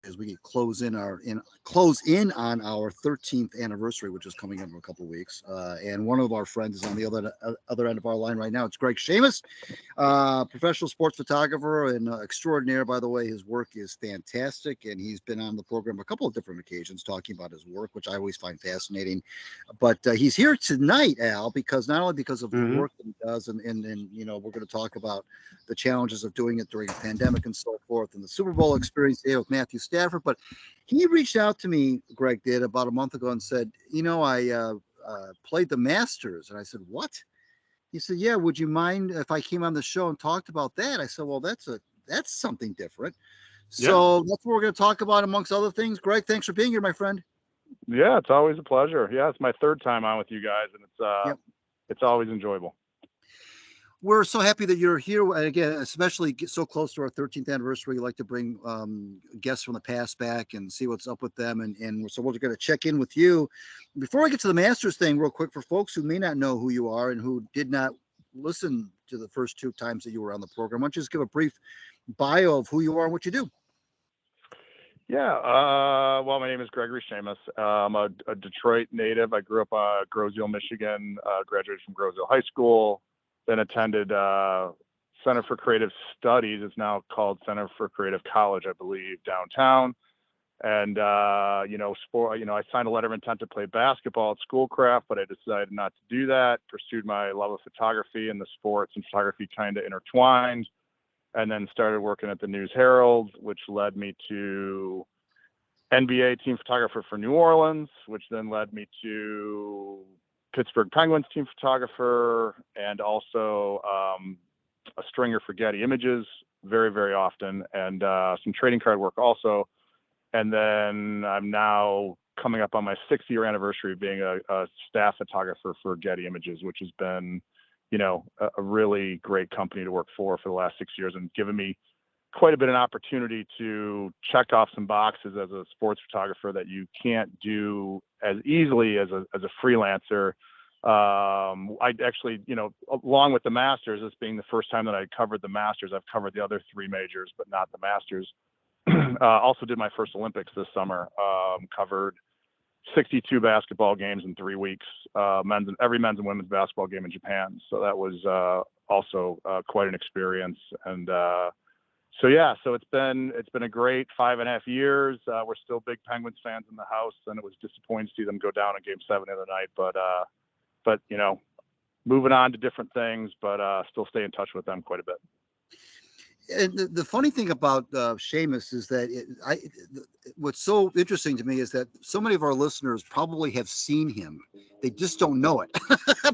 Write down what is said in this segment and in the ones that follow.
as we close in on our 13th anniversary, which is coming up in a couple of weeks. And one of our friends is on the other end of our line right now. It's Greg Shamus, professional sports photographer and extraordinaire. By the way, his work is fantastic, and he's been on the program a couple of different occasions talking about his work, which I always find fascinating. But he's here tonight, Al, because not only because of the work that he does, and we're going to talk about the challenges of doing it during a pandemic and so forth, and the Super Bowl experience here with Matthew Stafford. But he reached out to me, Greg did, about a month ago and said, I played the Masters. And I said, what? He said, yeah, would you mind if I came on the show and talked about that? I said, well, that's something different. So that's what we're going to talk about, amongst other things. Greg, thanks for being here, my friend. Yeah, it's always a pleasure. Yeah, it's my third time on with you guys, and it's always enjoyable. We're so happy that you're here. And again, especially so close to our 13th anniversary, we like to bring guests from the past back and see what's up with them. And so we're going to check in with you. Before I get to the Masters thing, real quick, for folks who may not know who you are and who did not listen to the first two times that you were on the program, why don't you just give a brief bio of who you are and what you do? Yeah, well, my name is Gregory Shamus. I'm a Detroit native. I grew up in Groseville, Michigan, graduated from Groseville High School. Then attended Center for Creative Studies. It's now called Center for Creative College, I believe, downtown. And sport. I signed a letter of intent to play basketball at Schoolcraft, but I decided not to do that. Pursued my love of photography, and the sports and photography kind of intertwined. And then started working at the News Herald, which led me to NBA team photographer for New Orleans, which then led me to Pittsburgh Penguins team photographer, and also a stringer for Getty Images very, very often, and some trading card work also. And then I'm now coming up on my 6-year anniversary of being a staff photographer for Getty Images, which has been, a really great company to work for the last 6 years, and given me quite a bit of an opportunity to check off some boxes as a sports photographer that you can't do as easily as a freelancer. I actually, along with the Masters, this being the first time that I covered the Masters, I've covered the other 3 majors, but not the Masters. Also did my first Olympics this summer, covered 62 basketball games in 3 weeks, every men's and women's basketball game in Japan. So that was also quite an experience. And so it's been a great 5.5 years. We're still big Penguins fans in the house, and it was disappointing to see them go down in Game 7 the other night. But moving on to different things, but still stay in touch with them quite a bit. And the funny thing about Shamus is that what's so interesting to me is that so many of our listeners probably have seen him. They just don't know it.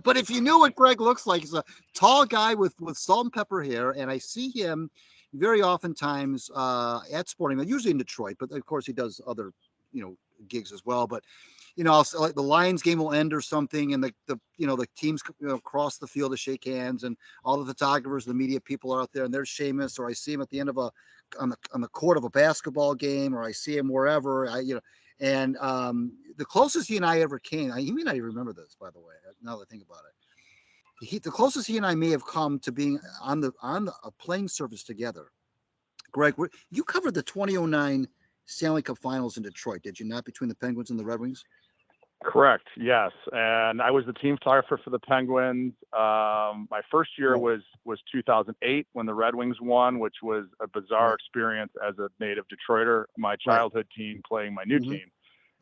But if you knew what Greg looks like, he's a tall guy with salt and pepper hair. And I see him very oftentimes at sporting, usually in Detroit, but of course he does other, gigs as well. But like the Lions game will end or something, and the teams cross the field to shake hands, and all the photographers, the media people are out there, and there's Shamus, or I see him at the end of on the court of a basketball game, or I see him wherever and the closest he and I ever came, he may not even remember this, by the way, now that I think about it. The closest he and I may have come to being on a playing surface together. Greg, you covered the 2009 Stanley Cup Finals in Detroit, did you not, between the Penguins and the Red Wings? Correct. Yes. And I was the team photographer for the Penguins. My first year was 2008 when the Red Wings won, which was a bizarre experience as a native Detroiter, my childhood team playing my new team.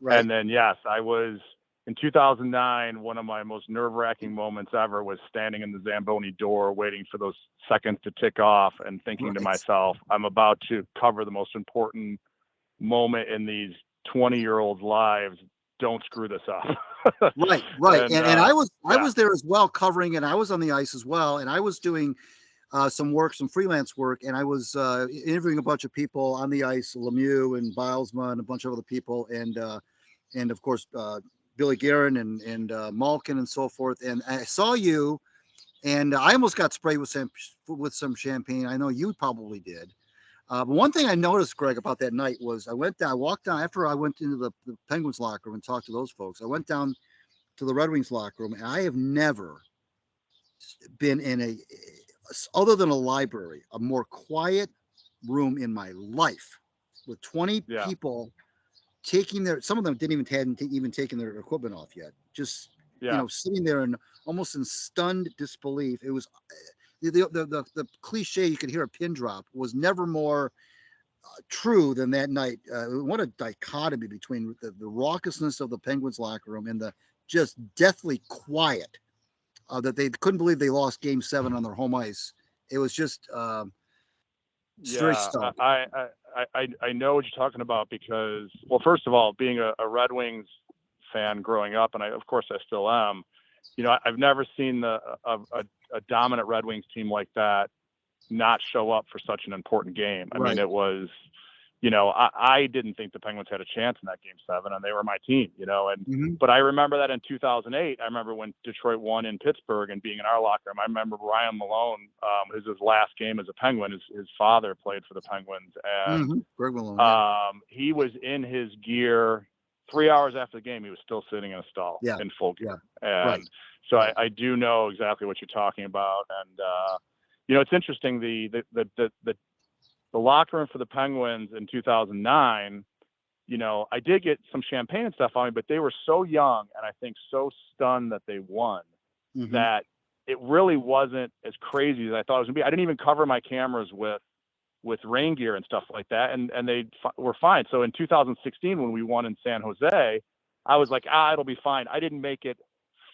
Right. And then, yes, I was in 2009. One of my most nerve-wracking moments ever was standing in the Zamboni door, waiting for those seconds to tick off and thinking to myself, I'm about to cover the most important moment in these 20-year-olds' lives. Don't screw this up. Right. And I was there as well, covering it. I was on the ice as well, and I was doing some freelance work, and I was interviewing a bunch of people on the ice, Lemieux and Bilesma and a bunch of other people, and of course Billy Guerin and Malkin and so forth. And I saw you, and I almost got sprayed with some champagne. I know you probably did. But one thing I noticed, Greg, about that night was I walked down after I went into the Penguins locker room and talked to those folks. I went down to the Red Wings locker room, and I have never been in other than a library, a more quiet room in my life. with 20 Yeah. people some of them hadn't even taken their equipment off yet. Just, Yeah. sitting there and almost in stunned disbelief. It was the cliche, you could hear a pin drop, was never more true than that night. What a dichotomy between the raucousness of the Penguins locker room and the just deathly quiet that they couldn't believe they lost Game 7 on their home ice. It was just straight Yeah. stuff. I know what you're talking about because, well, first of all, being a Red Wings fan growing up, and of course I still am, I've never seen a dominant Red Wings team like that not show up for such an important game. I mean, it was, I didn't think the Penguins had a chance in that Game 7, and they were my team, but I remember that in 2008, I remember when Detroit won in Pittsburgh and being in our locker room. I remember Ryan Malone, his last game as a Penguin, his father played for the Penguins, and Greg Malone, he was in his gear 3 hours after the game. He was still sitting in a stall in full gear. And so I do know exactly what you're talking about. And, it's interesting, the locker room for the Penguins in 2009, I did get some champagne and stuff on me, but they were so young and I think so stunned that they won that it really wasn't as crazy as I thought it was going to be. I didn't even cover my cameras with rain gear and stuff like that. And they were fine. So in 2016, when we won in San Jose, I was like, it'll be fine. I didn't make it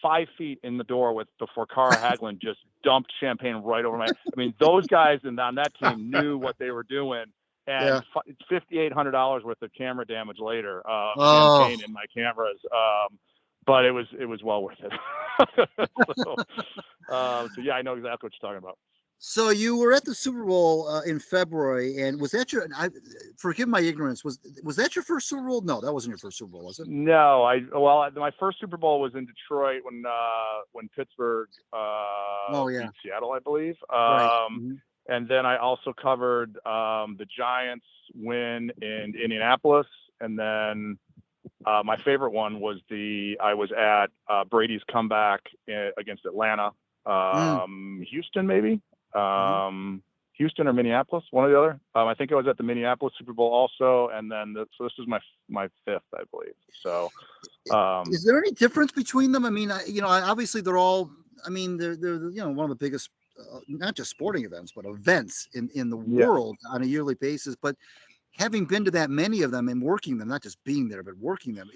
5 feet in the door before Carl Hagelin just dumped champagne right over my. I mean, those guys on that team knew what they were doing, and $5,800 worth of camera damage later, champagne in my cameras. But it was well worth it. So yeah, I know exactly what you're talking about. So you were at the Super Bowl in February, and was that forgive my ignorance, was that your first Super Bowl? No, that wasn't your first Super Bowl, was it? No, my first Super Bowl was in Detroit when Pittsburgh beat Seattle, I believe. And then I also covered the Giants win in Indianapolis, and then my favorite one was I was at Brady's comeback against Atlanta, Houston maybe. Houston or Minneapolis, one or the other. I think I was at the Minneapolis Super Bowl also, and then so this is my fifth, I believe. So, is there any difference between them? I mean, obviously they're all. I mean, they're one of the biggest, not just sporting events, but events in the world on a yearly basis. But having been to that many of them and working them, not just being there, but working them,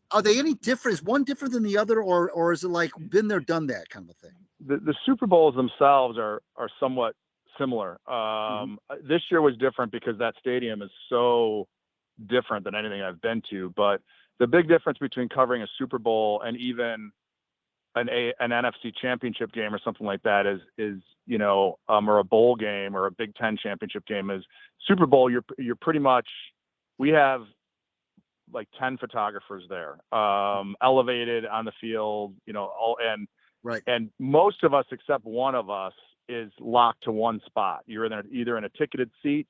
are they any different? Is one different than the other, or is it like been there, done that kind of a thing? The Super Bowls themselves are somewhat similar. This year was different because that stadium is so different than anything I've been to. But the big difference between covering a Super Bowl and even an NFC championship game or something like that is or a bowl game or a Big Ten championship game is Super Bowl. You're pretty much, we have like 10 photographers there, elevated on the field, and most of us, except one of us, is locked to one spot. You're either in a ticketed seat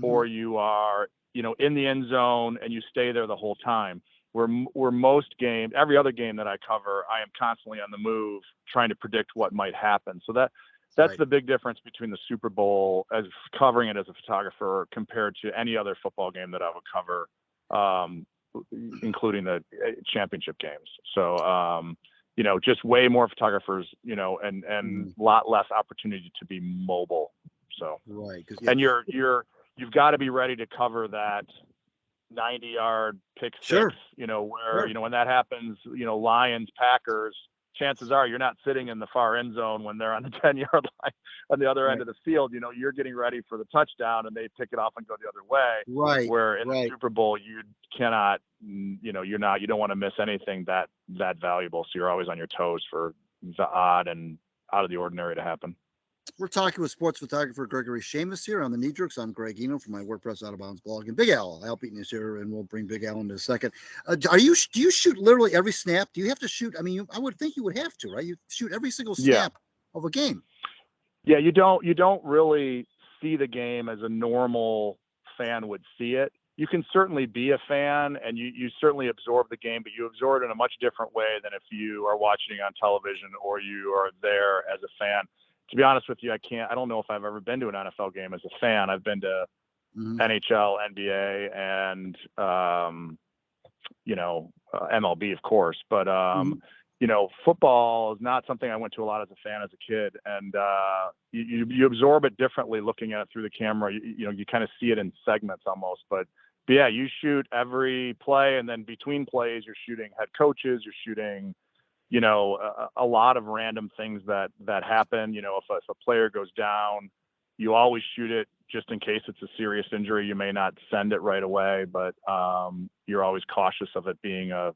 or you are, in the end zone and you stay there the whole time. Where most games, every other game that I cover, I am constantly on the move trying to predict what might happen. So that's the big difference between the Super Bowl as covering it as a photographer compared to any other football game that I would cover, including the championship games. So, just way more photographers, and a lot less opportunity to be mobile. So, and you've got to be ready to cover that 90-yard pick six, when that happens, Lions, Packers, chances are you're not sitting in the far end zone when they're on the 10-yard line on the other end of the field. You're getting ready for the touchdown and they pick it off and go the other way. Where in the Super Bowl, you cannot, you don't want to miss anything that valuable. So you're always on your toes for the odd and out of the ordinary to happen. We're talking with sports photographer Gregory Shamus here on the Knee-Jerks. I'm Greg Eno from my WordPress Out of Bounds blog, and Big Al Beaton is here, and we'll bring Big Al in a second. Do you shoot literally every snap? Do you have to shoot? I mean, I would think you would have to, right? You shoot every single snap of a game. Yeah, you don't really see the game as a normal fan would see it. You can certainly be a fan, and you certainly absorb the game, but you absorb it in a much different way than if you are watching on television or you are there as a fan. To be honest with you, I don't know if I've ever been to an NFL game as a fan. I've been to Mhm. NHL, NBA, and MLB, of course. But Mhm. football is not something I went to a lot as a fan as a kid, and you absorb it differently looking at it through the camera. You kind of see it in segments almost, but yeah, you shoot every play, and then between plays, you're shooting head coaches, you're shooting, a lot of random things that happen. If a player goes down, you always shoot it just in case it's a serious injury. You may not send it right away, but you're always cautious of it being a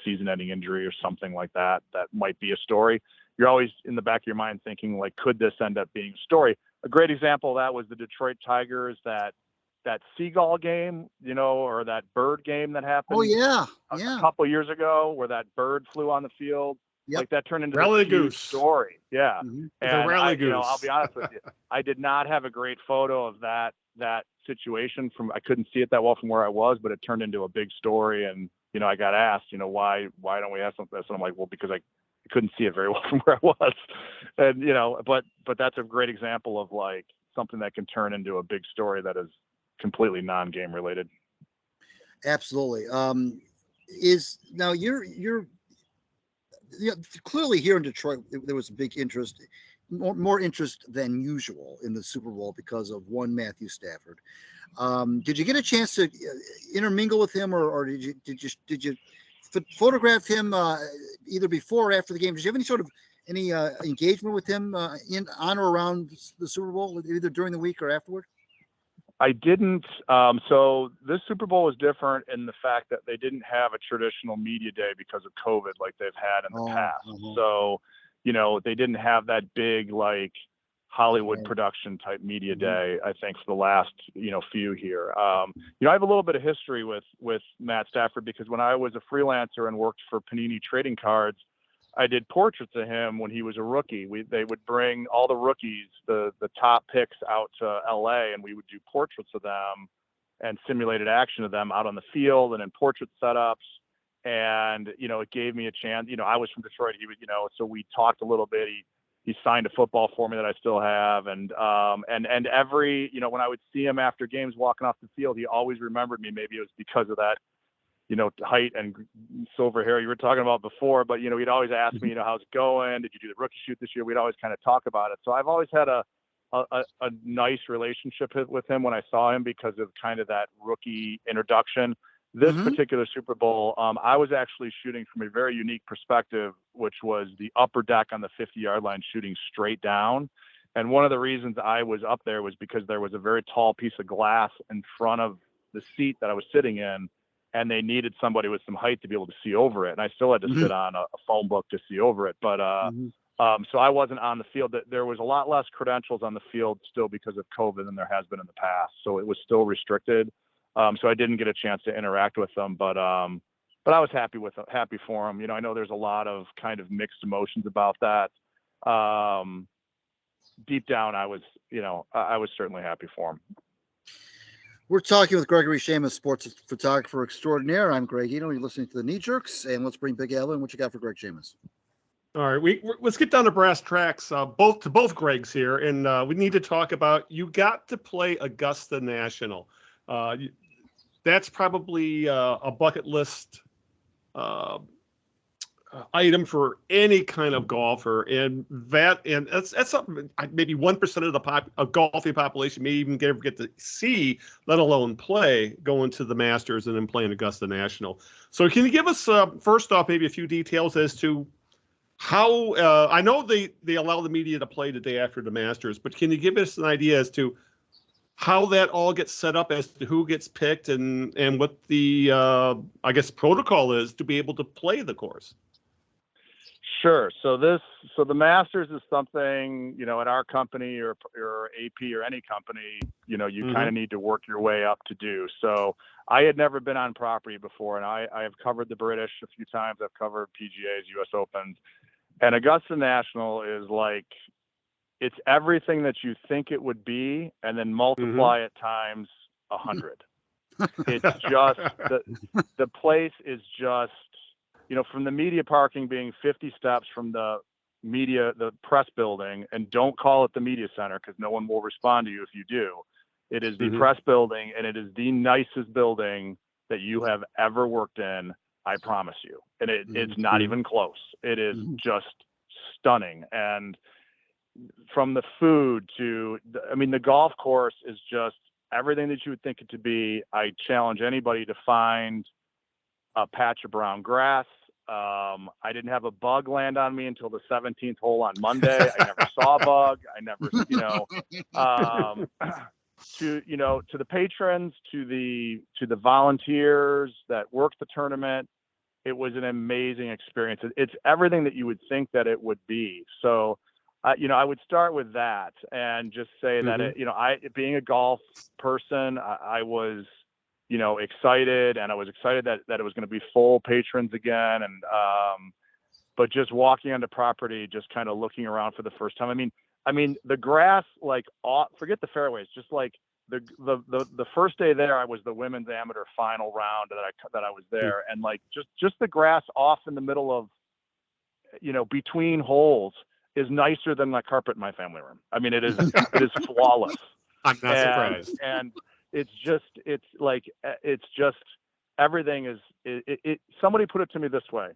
season-ending injury or something like that. That might be a story. You're always in the back of your mind thinking, like, could this end up being a story? A great example of that was the Detroit Tigers, that seagull game, or that bird game that Oh happened yeah, a yeah, couple years ago, where that bird flew on the field. yep. Like, that turned into this Rally huge goose. story. Yeah. Mhm. The And rally I'll be goose. honest with you, I did not have a great photo of that situation I couldn't see it that well from where I was, but it turned into a big story. And, I got asked, why don't we have something like this? And I'm like, well, because I couldn't see it very well from where I was. And, but that's a great example of, like, something that can turn into a big story that is completely non-game related. Absolutely. Is now you're clearly here in Detroit. There was a big interest, more interest than usual in the Super Bowl because of one Matthew Stafford. Did you get a chance to intermingle with him, or did you photograph him either before or after the game? Did you have any sort of engagement with him on or around the Super Bowl, either during the week or afterward? I didn't. So this Super Bowl was different in the fact that they didn't have a traditional media day because of COVID like they've had in the past. So, they didn't have that big, like, Hollywood production type media day, I think, for the last, few here. I have a little bit of history with Matt Stafford, because when I was a freelancer and worked for Panini Trading Cards, I did portraits of him when he was a rookie. They would bring all the rookies, the top picks, out to LA, and we would do portraits of them and simulated action of them out on the field and in portrait setups. And, it gave me a chance. I was from Detroit. He was, so we talked a little bit. He signed a football for me that I still have. And every, when I would see him after games walking off the field, he always remembered me. Maybe it was because of that, height and silver hair you were talking about before, but, he'd always ask me, how's it going? Did you do the rookie shoot this year? We'd always kind of talk about it. So I've always had a nice relationship with him when I saw him, because of kind of that rookie introduction. This particular Super Bowl, I was actually shooting from a very unique perspective, which was the upper deck on the 50-yard line, shooting straight down. And one of the reasons I was up there was because there was a very tall piece of glass in front of the seat that I was sitting in, and they needed somebody with some height to be able to see over it. And I still had to sit on a phone book to see over it. But so I wasn't on the field. There was a lot less credentials on the field still because of COVID than there has been in the past. So it was still restricted. So I didn't get a chance to interact with them, but I was happy for him. I know there's a lot of kind of mixed emotions about that. Deep down, I was certainly happy for him. We're talking with Gregory Shamus, sports photographer extraordinaire. I'm Greg Eno. You're listening to the Knee Jerks, and let's bring Big Al in. What you got for Greg Shamus? All right, let's get down to brass tracks. Both Gregs here, and we need to talk about, you got to play Augusta National. That's probably a bucket list item for any kind of golfer, and that's something maybe 1% of the golfing population may even ever get to see, let alone play, going to the Masters and then playing Augusta National. So can you give us first off maybe a few details as to how I know they allow the media to play the day after the Masters, but can you give us an idea as to how that all gets set up, as to who gets picked and what the I guess protocol is to be able to play the course? Sure. So the Masters is something, at our company or AP or any company, you kind of need to work your way up to do. So I had never been on property before, and I have covered the British a few times. I've covered PGAs, US Opens, and Augusta National is like, it's everything that you think it would be, and then multiply it times 100. It's just the place is just, from the media parking being 50 steps from the press building, and don't call it the media center because no one will respond to you if you do. It is the press building, and it is the nicest building that you have ever worked in. I promise you. And it's not even close. It is just stunning. And from the food to, the golf course is just everything that you would think it to be. I challenge anybody to find a patch of brown grass. I didn't have a bug land on me until the 17th hole on Monday. I never saw a bug. I never, to the patrons, to the volunteers that worked the tournament. It was an amazing experience. It's everything that you would think that it would be. So, I would start with that and just say that, being a golf person, I was, excited, and I was excited that it was going to be full patrons again. And, but just walking on the property, just kind of looking around for the first time. I mean, the grass, forget the fairways, just like the first day there, I was the women's amateur final round that I was there. And just the grass off in the middle of, between holes is nicer than my carpet in my family room. It is flawless. I'm not surprised. And it's just everything is somebody put it to me this way: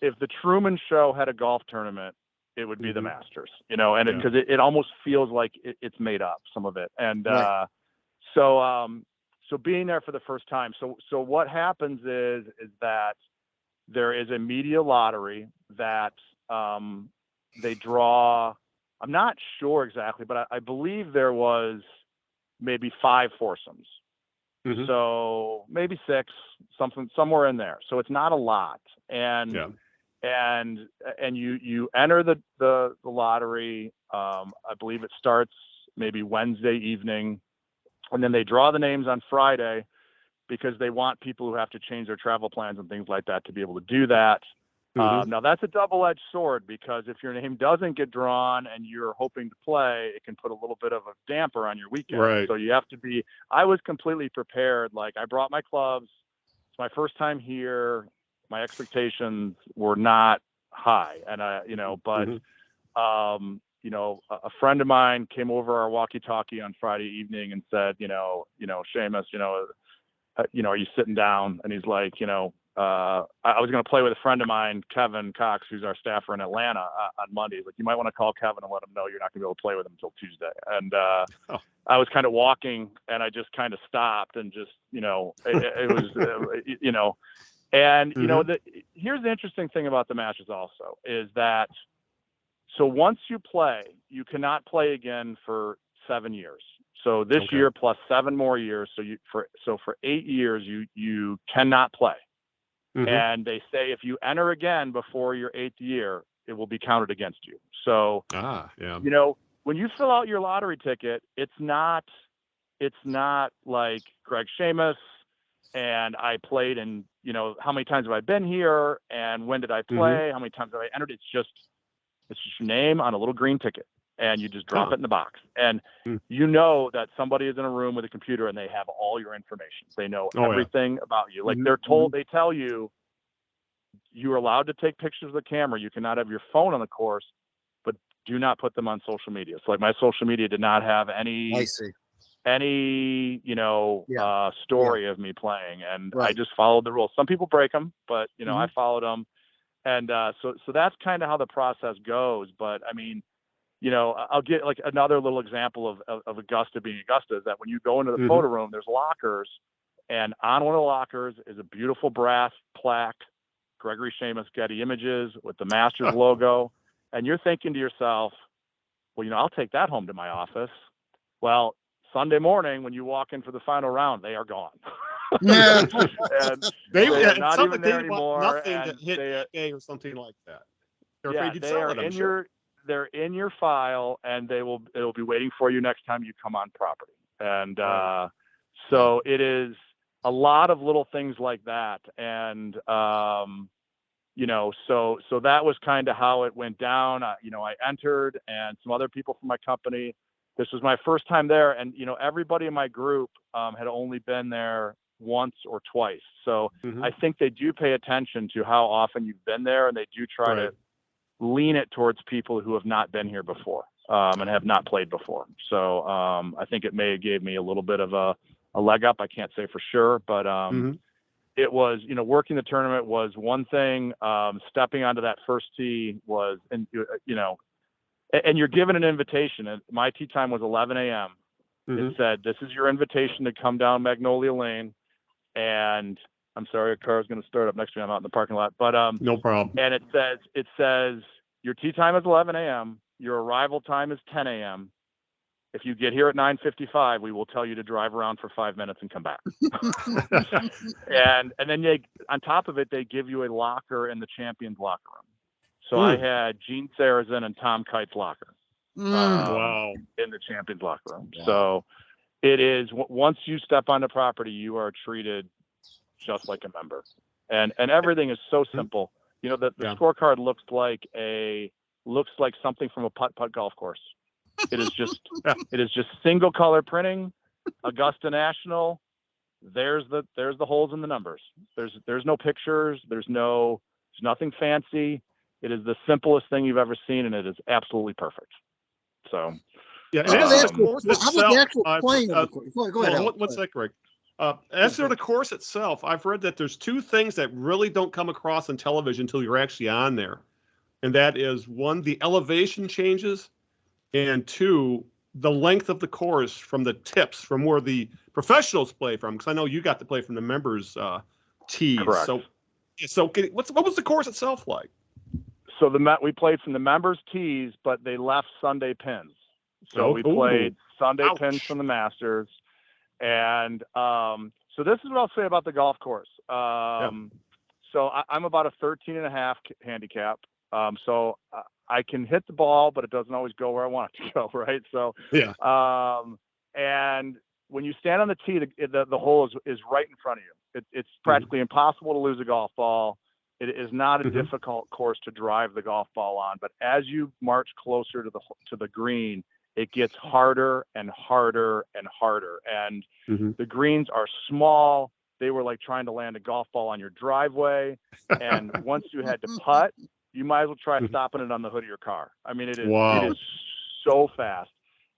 if the Truman Show had a golf tournament, it would be the Masters, and because it almost feels like it's made up, some of it. And so being there for the first time, so what happens is that there is a media lottery that they draw. I'm not sure exactly, but I believe there was maybe 5 foursomes. So maybe 6, somewhere in there. So it's not a lot. And you enter the lottery. I believe it starts maybe Wednesday evening, and then they draw the names on Friday because they want people who have to change their travel plans and things like that to be able to do that. Now that's a double-edged sword, because if your name doesn't get drawn and you're hoping to play, it can put a little bit of a damper on your weekend. Right. So you have to be, I was completely prepared. I brought my clubs. It's my first time here. My expectations were not high. And a friend of mine came over our walkie-talkie on Friday evening and said, Shamus, are you sitting down? And he's like, I was going to play with a friend of mine, Kevin Cox, who's our staffer in Atlanta, on Monday. He's like, you might want to call Kevin and let him know you're not going to be able to play with him until Tuesday. And I was kind of walking, and I just kind of stopped and just, it was, and here's the interesting thing about the Masters also is that, so once you play, you cannot play again for 7 years. So this year plus 7 more years. So for 8 years, you cannot play. And they say if you enter again before your 8th year, it will be counted against you. So, when you fill out your lottery ticket, it's not like Greg Shamus and I played, and how many times have I been here and when did I play? How many times have I entered? It's just your name on a little green ticket, and you just drop it in the box. And that somebody is in a room with a computer and they have all your information. They know everything about you. They tell you you're allowed to take pictures of the camera. You cannot have your phone on the course, but do not put them on social media. So my social media did not have any story of me playing. And I just followed the rules. Some people break them, but I followed them. And so that's kind of how the process goes. But I'll get another little example of Augusta being Augusta, is that when you go into the photo room, there's lockers, and on one of the lockers is a beautiful brass plaque, Gregory Shamus Getty Images with the Masters logo. And you're thinking to yourself, well, I'll take that home to my office. Well, Sunday morning when you walk in for the final round, they are gone. Yeah. And they are not even there anymore. Nothing to hit eBay or something like that. They're afraid you'd sell it, I'm sure. They're in your file, and it will be waiting for you next time you come on property. And so it is a lot of little things like that. And so that was kind of how it went down. I entered, and some other people from my company. This was my first time there, and everybody in my group had only been there once or twice. So I think they do pay attention to how often you've been there, and they do try to lean it towards people who have not been here before. and have not played before. So I think it may have gave me a little bit of a leg up. I can't say for sure, but it was, working the tournament was one thing. Stepping onto that first tee was, and you're given an invitation. And my tee time was 11 a.m. It said, "This is your invitation to come down Magnolia Lane." And I'm sorry, a car is going to start up next to me. I'm out in the parking lot, but no problem. And it says your tee time is 11 a.m. Your arrival time is 10 a.m. If you get here at 9:55, we will tell you to drive around for 5 minutes and come back. and then on top of it, they give you a locker in the champions locker room. So I had Gene Sarazen and Tom Kite's locker. Wow. In the champions locker room. Wow. So it is, once you step on the property, you are treated just like a member. And everything is so simple. The scorecard looks like something from a putt-putt golf course. It is just single color printing, Augusta National. There's the holes in the numbers. There's no pictures. There's nothing fancy. It is the simplest thing you've ever seen, and it is absolutely perfect. So yeah. How about the actual playing of the course? Go ahead. What's that, Greg? As for the course itself, I've read that there's two things that really don't come across on television until you're actually on there. And that is, one, the elevation changes, and two, the length of the course from the tips, from where the professionals play from. Because I know you got to play from the members' tees. Correct. So what was the course itself like? So we played from the members' tees, but they left Sunday pins. So we played Sunday pins from the Masters. And so this is what I'll say about the golf course. So I'm about a 13.5 handicap. So I can hit the ball, but it doesn't always go where I want it to go, right? So and when you stand on the tee, the hole is right in front of you. It's practically impossible to lose a golf ball. It is not a difficult course to drive the golf ball on, but as you march closer to the green, it gets harder and harder and harder. And the greens are small. They were like trying to land a golf ball on your driveway. And once you had to putt, you might as well try stopping it on the hood of your car. I mean, it is so fast.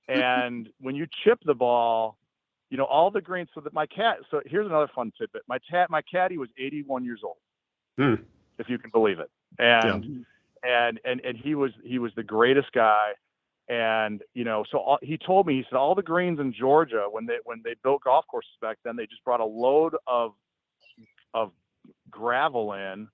And when you chip the ball, all the greens. So here's another fun tidbit. My caddy was 81 years old, if you can believe it. And he was the greatest guy. And so he told me, he said all the greens in Georgia, when they built golf courses back then, they just brought a load of gravel in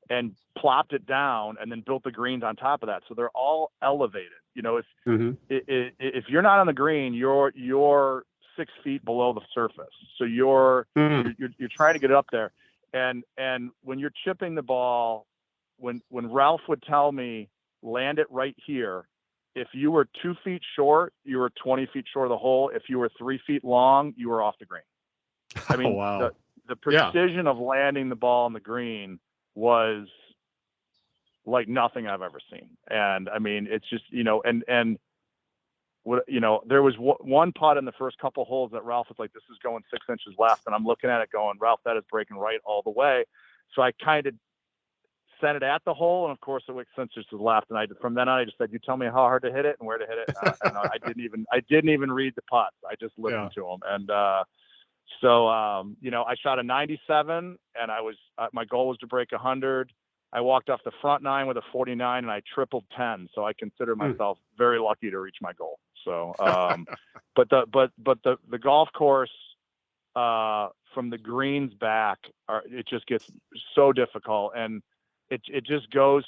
and plopped it down and then built the greens on top of that. So they're all elevated. If you're not on the green, you're 6 feet below the surface. So you're trying to get up there. And when you're chipping the ball, when Ralph would tell me, land it right here, if you were 2 feet short, you were 20 feet short of the hole. If you were 3 feet long, you were off the green. I mean, the precision of landing the ball on the green was like nothing I've ever seen. And I mean, it's just, and what, there was one putt in the first couple holes that Ralph was like, this is going 6 inches left. And I'm looking at it going, Ralph, that is breaking right all the way. So I kind of sent it at the hole, and of course it went 6 inches to the left. And from then on, I just said, "You tell me how hard to hit it and where to hit it." And I didn't even read the putts. I just listened to them. And so I shot a 97, and my goal was to break 100. I walked off the front nine with a 49, and I tripled 10. So I consider myself very lucky to reach my goal. So, but the golf course from the greens back, it just gets so difficult. And it just goes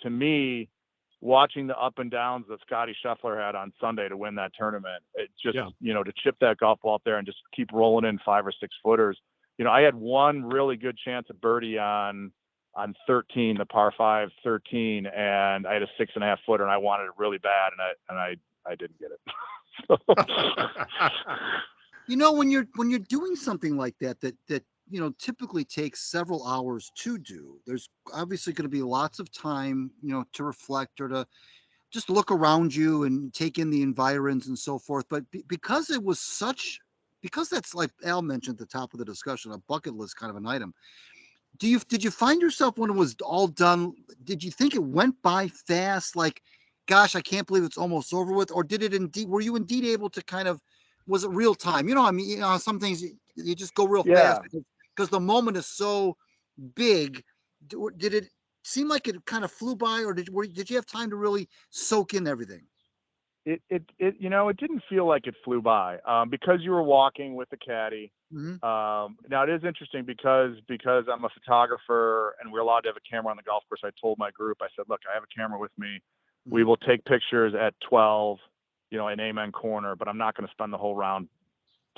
to me, watching the up and downs that Scotty Scheffler had on Sunday to win that tournament. It just, to chip that golf ball up there and just keep rolling in 5 or 6 footers. I had one really good chance at birdie on 13, the par 5 13, and I had a 6.5 footer, and I wanted it really bad, and I didn't get it. When you're doing something like that typically takes several hours to do, there's obviously going to be lots of time, to reflect or to just look around you and take in the environs and so forth. But because that's, like Al mentioned at the top of the discussion, a bucket list kind of an item. Did you find yourself, when it was all done, did you think it went by fast? Like, gosh, I can't believe it's almost over with? Or did it indeed, were you indeed able to kind of, was it real time? I mean, some things you just go real Yeah. fast because the moment is so big. Did it seem like it kind of flew by, or did you have time to really soak in everything? It didn't feel like it flew by, because you were walking with the caddy. Mm-hmm. Now it is interesting because I'm a photographer and we're allowed to have a camera on the golf course. I told my group, I said, look, I have a camera with me. Mm-hmm. We will take pictures at 12, in Amen Corner, but I'm not going to spend the whole round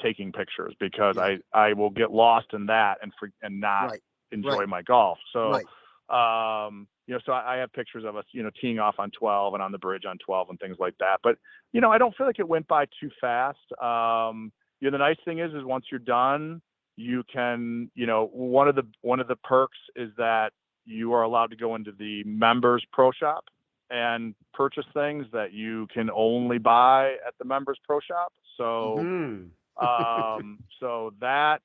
taking pictures because I will get lost in that and not enjoy my golf. So, so I have pictures of us, teeing off on 12 and on the bridge on 12 and things like that. But, I don't feel like it went by too fast. The nice thing is once you're done, you can, one of the perks is that you are allowed to go into the members pro shop and purchase things that you can only buy at the members pro shop. So, so that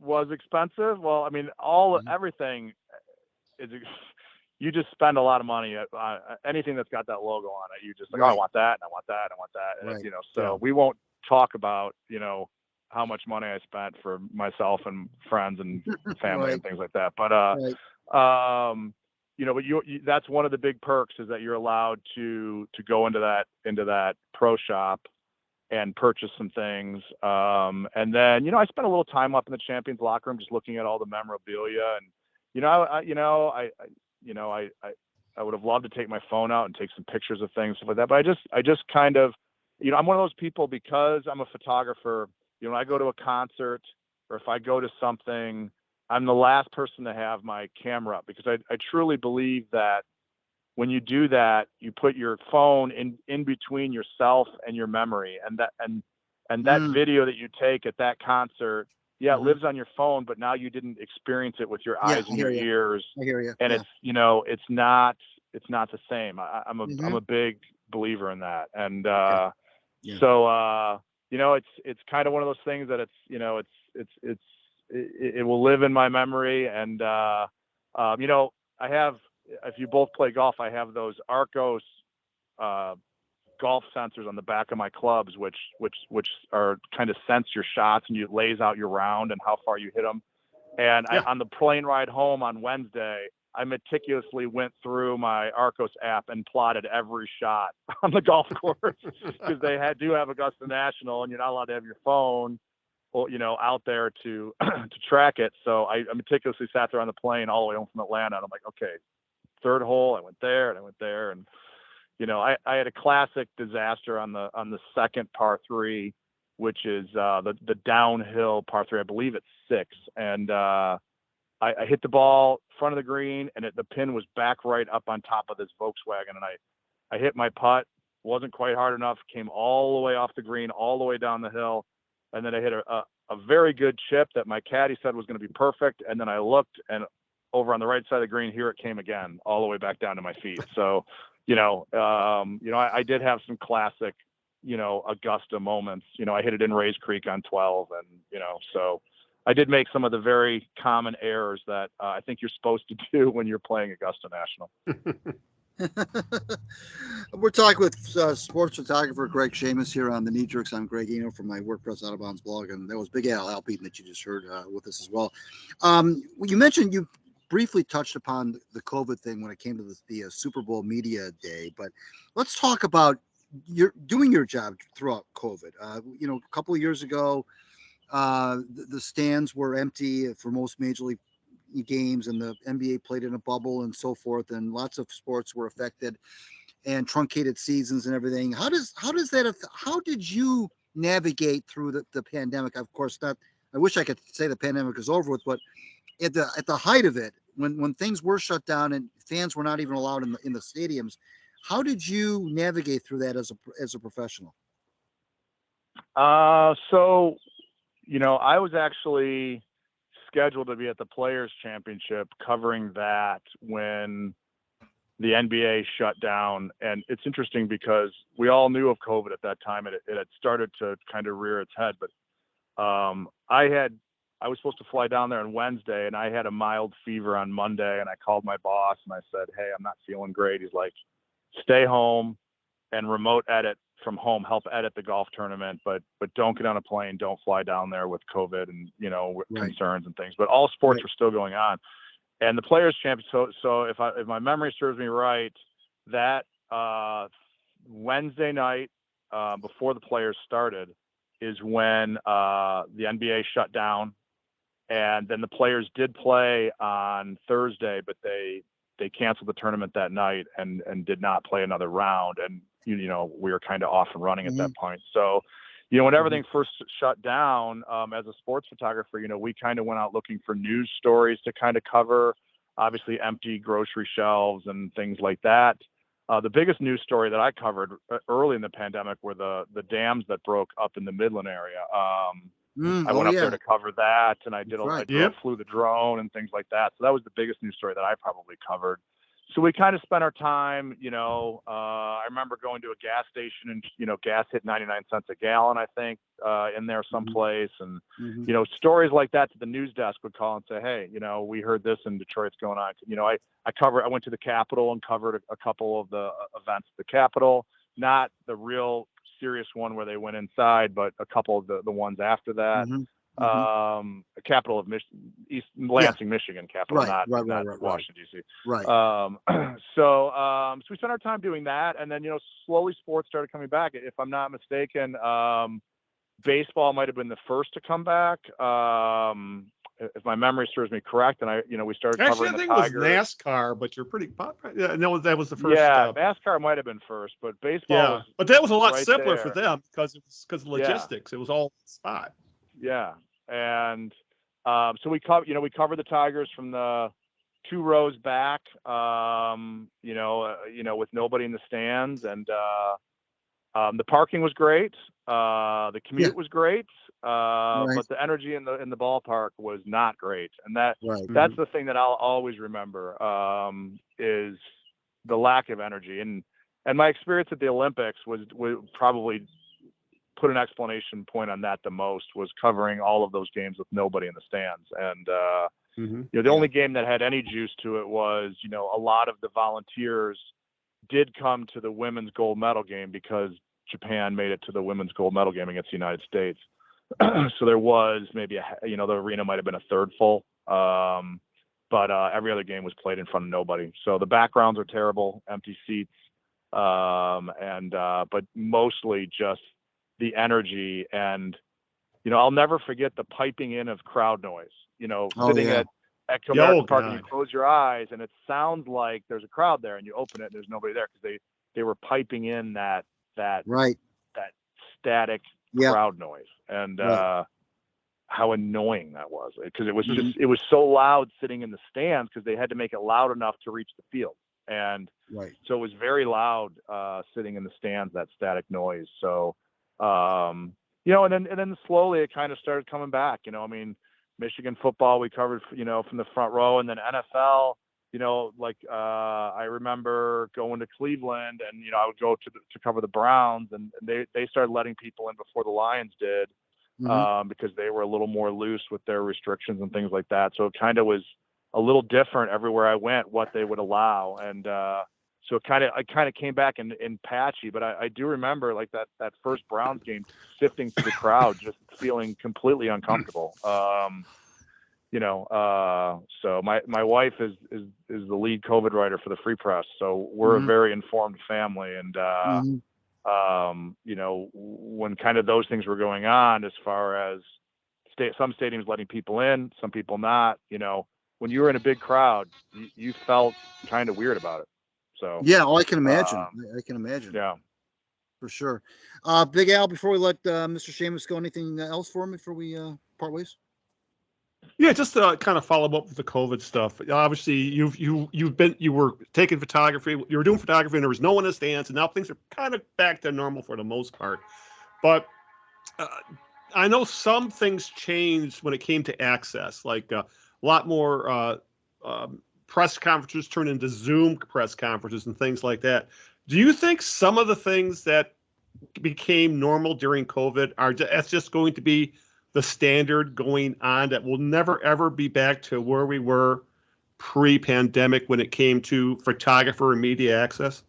was expensive. Well, I mean, everything is, you just spend a lot of money on anything that's got that logo on it. You just like, oh, I want that, and I want that, and I want that. And, so we won't talk about, how much money I spent for myself and friends and family and things like that. But, but that's one of the big perks is that you're allowed to go into that pro shop and purchase some things. And then, I spent a little time up in the champions locker room, just looking at all the memorabilia. And, I would have loved to take my phone out and take some pictures of things, stuff like that. But I just kind of, I'm one of those people, because I'm a photographer, when I go to a concert or if I go to something, I'm the last person to have my camera up, because I truly believe that when you do that, you put your phone in between yourself and your memory, and that video that you take at that concert, it lives on your phone, but now you didn't experience it with your eyes and your ears. I hear you. And it's not the same. I'm a big believer in that. And so it's kind of one of those things that it will live in my memory. And I have, if you both play golf, I have those Arcos golf sensors on the back of my clubs, which are kind of sense your shots, and it lays out your round and how far you hit them. And on the plane ride home on Wednesday, I meticulously went through my Arcos app and plotted every shot on the golf course, because they do have Augusta National, and you're not allowed to have your phone, out there to track it. So I meticulously sat there on the plane all the way home from Atlanta, and I'm like, okay, third hole, I went there and I went there, and I had a classic disaster on the second par 3, which is the downhill par 3. I believe it's 6, and I hit the ball front of the green, and the pin was back right up on top of this Volkswagen, and I hit my putt, wasn't quite hard enough, came all the way off the green, all the way down the hill, and then I hit a very good chip that my caddy said was going to be perfect, and then I looked, and over on the right side of the green, here it came again, all the way back down to my feet. So, I did have some classic, Augusta moments. I hit it in Rays Creek on 12, and so I did make some of the very common errors that I think you're supposed to do when you're playing Augusta National. We're talking with sports photographer Greg Shamus here on the Knee Jerks. I'm Greg Eno from my WordPress Out of Bounds blog, and that was Big Al Beaton that you just heard with us as well. You mentioned you briefly touched upon the COVID thing when it came to the Super Bowl media day, but let's talk about doing your job throughout COVID. A couple of years ago, the stands were empty for most major league games, and the NBA played in a bubble and so forth, and lots of sports were affected, and truncated seasons and everything. How did you navigate through the pandemic? Of course not. I wish I could say the pandemic is over with, but at the height of it, when things were shut down and fans were not even allowed in the stadiums, how did you navigate through that as a professional? So, I was actually scheduled to be at the Players Championship covering that when the NBA shut down. And it's interesting because we all knew of COVID at that time, and it had started to kind of rear its head. But I was supposed to fly down there on Wednesday, and I had a mild fever on Monday, and I called my boss and I said, hey, I'm not feeling great. He's like, stay home and remote edit from home, help edit the golf tournament, but don't get on a plane, don't fly down there with COVID and, concerns and things. But all sports were still going on. And the Players Championship. So if my memory serves me right, that Wednesday night before the Players started is when the NBA shut down, and then the Players did play on Thursday, but they canceled the tournament that night and did not play another round. And we were kind of off and running at that point. So, when everything first shut down, as a sports photographer, we kind of went out looking for news stories to kind of cover, obviously empty grocery shelves and things like that. The biggest news story that I covered early in the pandemic were the dams that broke up in the Midland area. I went up there to cover that, and I flew the drone and things like that. So that was the biggest news story that I probably covered. So we kind of spent our time, I remember going to a gas station and, gas hit 99 cents a gallon, I think, in there someplace. And, stories like that to the news desk would call and say, hey, we heard this in Detroit's going on. I went to the Capitol and covered a couple of the events at the Capitol, not the real serious one where they went inside, but a couple of the ones after that. Capital of East Lansing, Michigan, capital, not Washington, D.C. Right. So we spent our time doing that, and then slowly sports started coming back. If I'm not mistaken, baseball might have been the first to come back. If my memory serves me correct, and we started covering the Tigers. I think it was NASCAR, but you're pretty. Yeah, no, that was the first. Yeah, NASCAR might have been first, but baseball. Yeah, but that was a lot right simpler there. for them because of logistics. It was all spot. Yeah, and so we covered the Tigers from the 2 rows back, with nobody in the stands, and the parking was great, the commute was great, but the energy in the ballpark was not great, and that's the thing that I'll always remember is the lack of energy, and my experience at the Olympics was probably put an explanation point on that the most, was covering all of those games with nobody in the stands. And, the only game that had any juice to it was, a lot of the volunteers did come to the women's gold medal game because Japan made it to the women's gold medal game against the United States. So there was maybe the arena might've been a third full. But every other game was played in front of nobody. So the backgrounds are terrible, empty seats. But mostly just the energy, and I'll never forget the piping in of crowd noise. Sitting at Comerica Park, and you close your eyes and it sounds like there's a crowd there, and you open it and there's nobody there because they were piping in that static crowd noise, and how annoying that was, because it was just it was so loud sitting in the stands because they had to make it loud enough to reach the field, and so it was very loud sitting in the stands, that static noise. So. And then slowly it kind of started coming back. Michigan football we covered, from the front row, and then NFL. I remember going to Cleveland, and I would go to cover the Browns, and they started letting people in before the Lions did, because they were a little more loose with their restrictions and things like that. So it kind of was a little different everywhere I went, what they would allow, and so I kind of came back in patchy, but I do remember like that first Browns game, sifting through the crowd, just feeling completely uncomfortable. So my wife is the lead COVID writer for the Free Press, so we're a very informed family, and when kind of those things were going on, as far as some stadiums letting people in, some people not, when you were in a big crowd, you felt kind of weird about it. So I can imagine. I can imagine. Yeah, for sure. Big Al, before we let Mr. Shamus go, anything else for him before we part ways? Yeah, just to kind of follow up with the COVID stuff. Obviously, you were taking photography, you were doing photography, and there was no one in the stands, and now things are kind of back to normal for the most part. But I know some things changed when it came to access, like a lot more. Press conferences turn into Zoom press conferences and things like that. Do you think some of the things that became normal during COVID that's just going to be the standard going on, that will never ever be back to where we were pre-pandemic when it came to photographer and media access?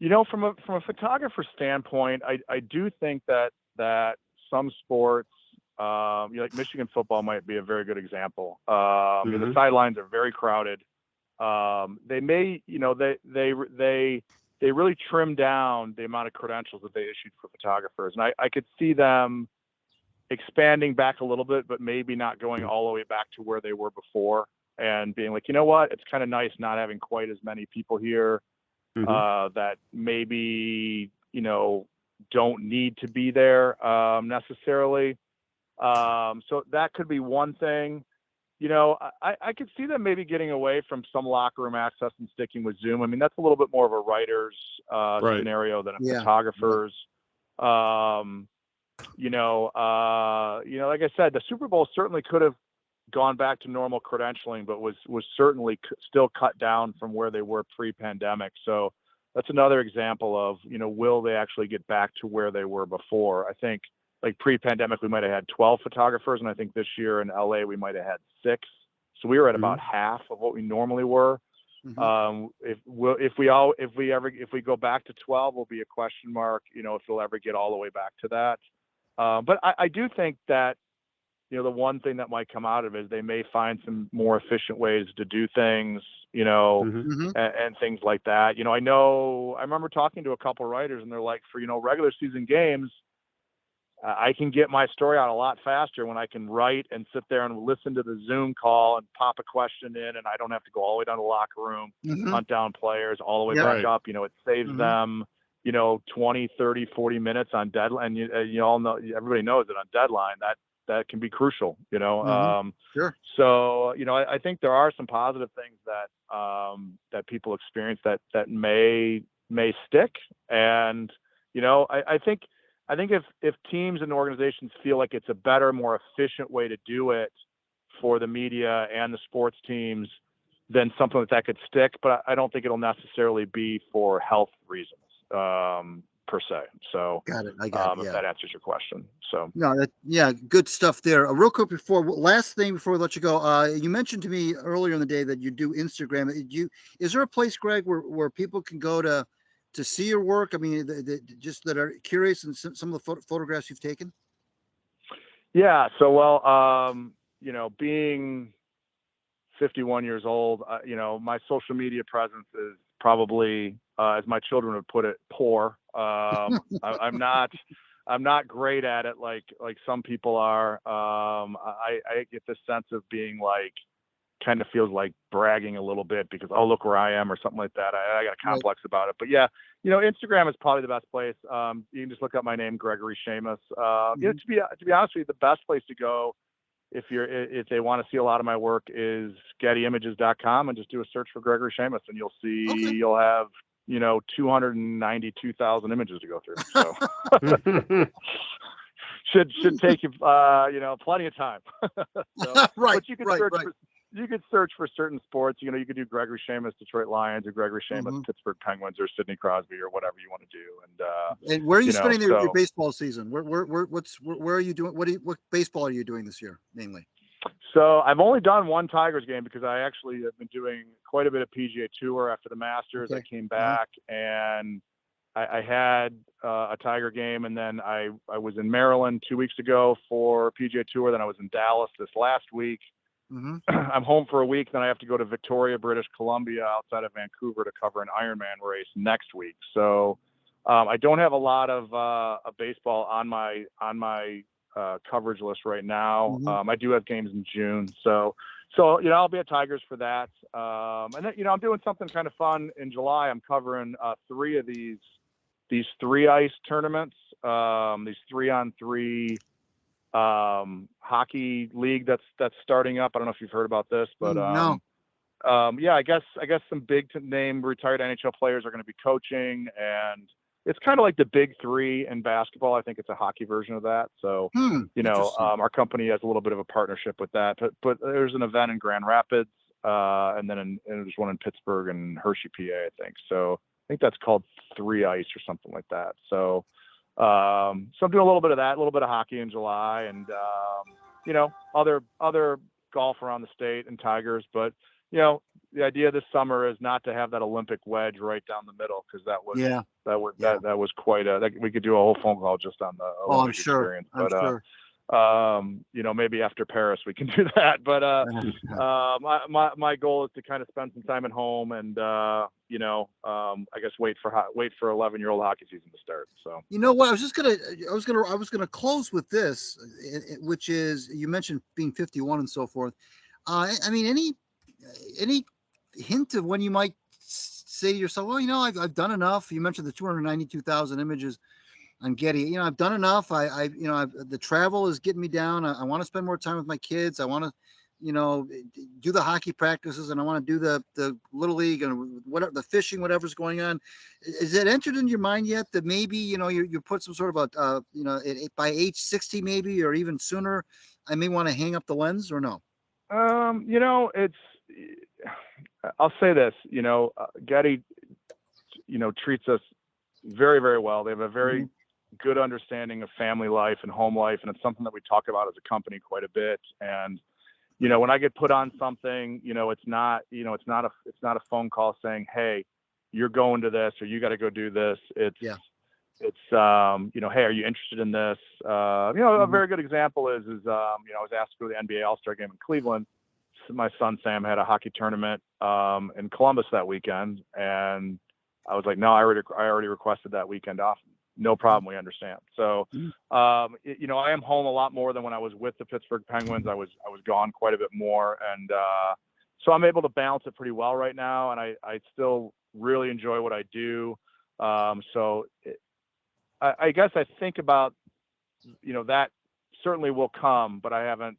From a photographer standpoint, I do think that some sports, like Michigan football might be a very good example. The sidelines are very crowded. They may, they really trim down the amount of credentials that they issued for photographers, and I could see them expanding back a little bit, but maybe not going all the way back to where they were before, and being like, you know what, it's kind of nice not having quite as many people here that maybe don't need to be there necessarily. So that could be one thing. I could see them maybe getting away from some locker room access and sticking with Zoom. I mean, that's a little bit more of a writer's scenario than a photographer's. Like I said, the Super Bowl certainly could have gone back to normal credentialing, but was certainly still cut down from where they were pre-pandemic. So that's another example of, will they actually get back to where they were before? I think like pre-pandemic, we might have had 12 photographers. And I think this year in LA, we might've had 6. So we were at about half of what we normally were. If we go back to 12, will be a question mark, if we'll ever get all the way back to that. But I do think that, the one thing that might come out of it is they may find some more efficient ways to do things, and things like that. I remember talking to a couple of writers, and they're like, for, regular season games, I can get my story out a lot faster when I can write and sit there and listen to the Zoom call and pop a question in, and I don't have to go all the way down to the locker room, hunt down players all the way back up. It saves them, 20, 30, 40 minutes on deadline. You all know, everybody knows that on deadline that can be crucial, Sure. So, I think there are some positive things that people experience that may stick. And, I think if teams and organizations feel like it's a better, more efficient way to do it for the media and the sports teams, then something like that could stick. But I don't think it'll necessarily be for health reasons per se. So got it. I got it. If that answers your question. So no, good stuff there. Real quick last thing before we let you go, you mentioned to me earlier in the day that you do Instagram. Is there a place, Greg, where people can go to see your work? I mean, just that are curious and some of the photographs you've taken? Yeah. So, being 51 years old, my social media presence is probably, as my children would put it, poor. I'm not great at it like some people are. I get this sense of being like, kind of feels like bragging a little bit because, oh, look where I am or something like that. I got a complex about it, but yeah, Instagram is probably the best place. You can just look up my name, Gregory Shamus. To be honest with you, the best place to go if they want to see a lot of my work is gettyimages.com, and just do a search for Gregory Shamus, and you'll see, you'll have, 292,000 images to go through. So should take you, plenty of time. So, right. But you can you could search for certain sports. You could do Gregory Shamus, Detroit Lions, or Gregory Shamus, Pittsburgh Penguins, or Sidney Crosby, or whatever you want to do. And where are you spending your baseball season? Where are you doing? What baseball are you doing this year mainly? So I've only done one Tigers game because I actually have been doing quite a bit of PGA Tour after the Masters. I came back and I had a Tiger game, and then I was in Maryland 2 weeks ago for PGA Tour. Then I was in Dallas this last week. I'm home for a week. Then I have to go to Victoria, British Columbia, outside of Vancouver, to cover an Ironman race next week. So I don't have a lot of baseball on my coverage list right now. I do have games in June, so I'll be at Tigers for that. And then I'm doing something kind of fun in July. I'm covering 3 of these 3-ice tournaments, these 3-on-3 hockey league that's starting up. I don't know if you've heard about this, but no. I guess some big name retired NHL players are going to be coaching, and it's kind of like the Big 3 in basketball. I think it's a hockey version of that. So our company has a little bit of a partnership with that. But there's an event in Grand Rapids, and then there's one in Pittsburgh and Hershey, PA, I think. So I think that's called 3-ice or something like that. So I'm doing a little bit of that, a little bit of hockey in July, and other golf around the state and Tigers. But the idea this summer is not to have that Olympic wedge right down the middle, because that was Yeah. that was quite we could do a whole phone call just on the Oh, I'm Olympic sure. experience. I'm But sure. maybe after Paris we can do that. But my goal is to kind of spend some time at home and I guess wait for 11-year-old hockey season to start. So You know what? I was gonna close with this, which is, you mentioned being 51 and so forth. I mean, any hint of when you might say to yourself, well, I've done enough. You mentioned the 292,000 images on Getty. I've done enough. The travel is getting me down. I want to spend more time with my kids. I want to, do the hockey practices, and I want to do the little league and whatever, the fishing, whatever's going on. Is it entered in your mind yet that maybe, you put some sort of by age 60 maybe, or even sooner, I may want to hang up the lens, or no? I'll say this, Getty, treats us very, very well. They have a very good understanding of family life and home life. And it's something that we talk about as a company quite a bit. And, when I get put on something, it's not a phone call saying, hey, you're going to this, or you got to go do this. It's, hey, are you interested in this? A very good example is I was asked to go to the NBA All-Star game in Cleveland. My son Sam had a hockey tournament in Columbus that weekend, and I was like, no, I already requested that weekend off. No problem, we understand. So, I am home a lot more than when I was with the Pittsburgh Penguins. I was gone quite a bit more, and so I'm able to balance it pretty well right now, and I still really enjoy what I do. So, I guess I think about, that certainly will come, but I haven't.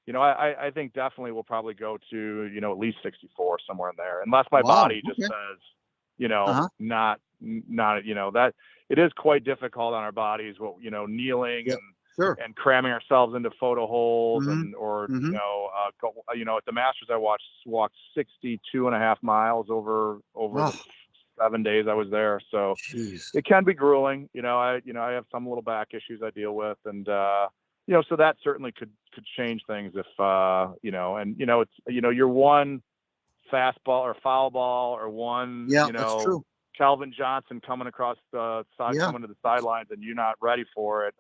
I think definitely we'll probably go to, at least 64, somewhere in there, unless my body just says, not, that it is quite difficult on our bodies, kneeling and cramming ourselves into photo holes at the Masters, I walked 62.5 miles over the 7 days I was there. So it can be grueling. I have some little back issues I deal with, and, so that certainly could change things if, it's, you're one fastball or foul ball or one, that's true. Calvin Johnson coming across the side, coming to the sidelines, and you're not ready for it.